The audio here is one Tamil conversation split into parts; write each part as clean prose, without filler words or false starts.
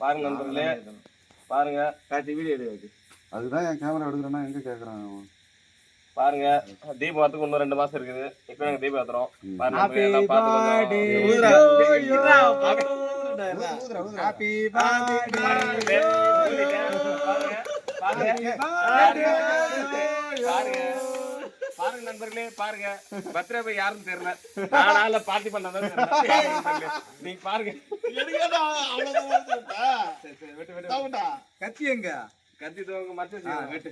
பாருங்க நண்பர்களே, பாருங்க காட்சி வீடியோ எடுக்கு. அதுதான் என் கேமரா எடுக்கிறேன்னா எங்க கேக்குறான் பாருங்க. தீபம் வரத்துக்கு இன்னும் 2 மாசம் இருக்குது. இப்போ நாங்க தீபம் ஏத்துறோம். பாருங்க ஹாப்பி எல்லாம் பார்த்து பர்த்டே ஹாப்பி பர்த்டே பாருங்க நண்பர்களே, பாருங்க பர்த்டே போய் யாருன்னு தெரியல. நானால பார்ட்டி பண்ணதான் தெரியல. நீங்க பாருங்க. கத்தி எங்க கத்தி தோங்க மச்ச வெட்டு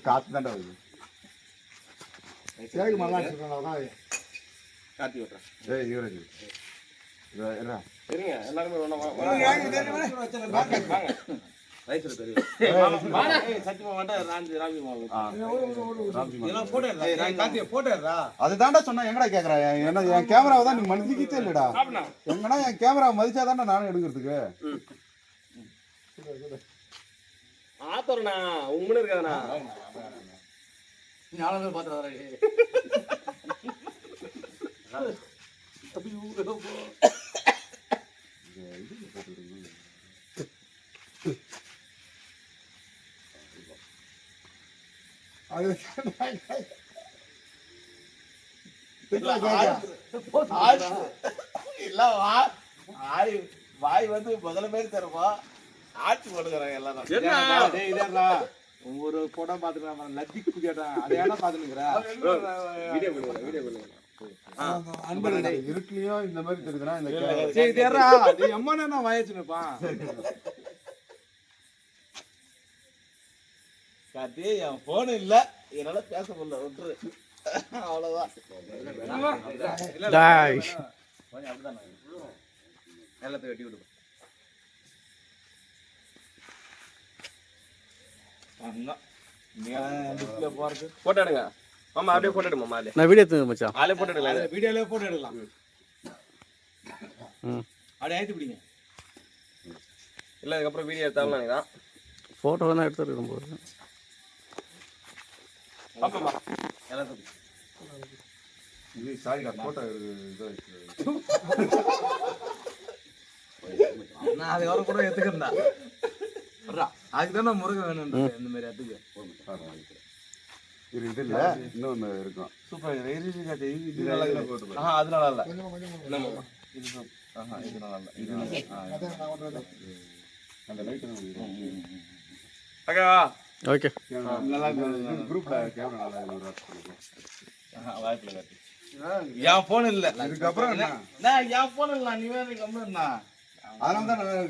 காத்து தாண்டா வருது காத்தி விட்டுறேன். ஏய் யுவராஜ் இருங்க எல்லாருமே அது தாண்டா சொன்னா எங்கடா கேக்குறா என்ன என் கேமராவை தான் நீ மதிக்கிட்டே இல்லடா எங்கன்னா என் கேமராவை மதிச்சாதான்டா நானும் எடுக்கிறதுக்கு ஆத்தோறண்ணா உண்மைன்னு இருக்காதுண்ணா ஞானமே பாத்துறாரு வாய் வந்து முதல்ல பேர் தருவா ஆட்சி போடுறாங்க எல்லாரும் ஒரு படம் பாத்துக்கலாம் லத்தி குதியாட்டம் அதை ஏன்னா பாத்துக்கிறேன் இருக்குலயும் இந்த மாதிரி தெரியுதுன்னா இந்த எம்மா வாயச்சுப்பான் காட்டி என் போன் இல்ல என்னால பேச முடியல விட்டுரு அவ்வளவுதான் எல்லாத்தையும் வெட்டி விடு போட்டோ எடுங்க மாமா. அப்படியே போட்டோ எடுங்க மாமா. நான் வீடியோ எடுத்து மச்சான். ஆளே போட்டோ எடுக்கலாம். வீடியோல போட்டோ எடுக்கலாம். அப்படியே ஆயிட்டு பிடிங்க. இல்ல அதுக்கப்புறம் வீடியோ எடுத்தாலும் நினைக்கிறேன். போட்டோ தான் எடுத்துருக்கும் போது பாப்பா எல்லாத்தையும் இது சாரிடா போட்டோ நான் அதை வர கூட எடுத்துக்கிறேன்டா. அதுக்குதானே முருகன் வேணும் இந்த மாதிரி இடத்துக்கு. இது இல்ல இன்னொன்னு இருக்கும் சூப்பர் இது நல்லா இல்ல. அது நல்லா இல்ல. என்னமாமா இது இது நல்லா இல்ல. இது அந்த லைட் ஓகேவா? ஓகே நல்லா குரூப்ல கேமரா நல்லா வாய்ப்புல காட்டி என் போன் இல்ல. இதுக்கப்புறம் நான் என் போன் இல்ல. நீ வேற கம்மியா அதனால தான் நல்லா இருக்கு.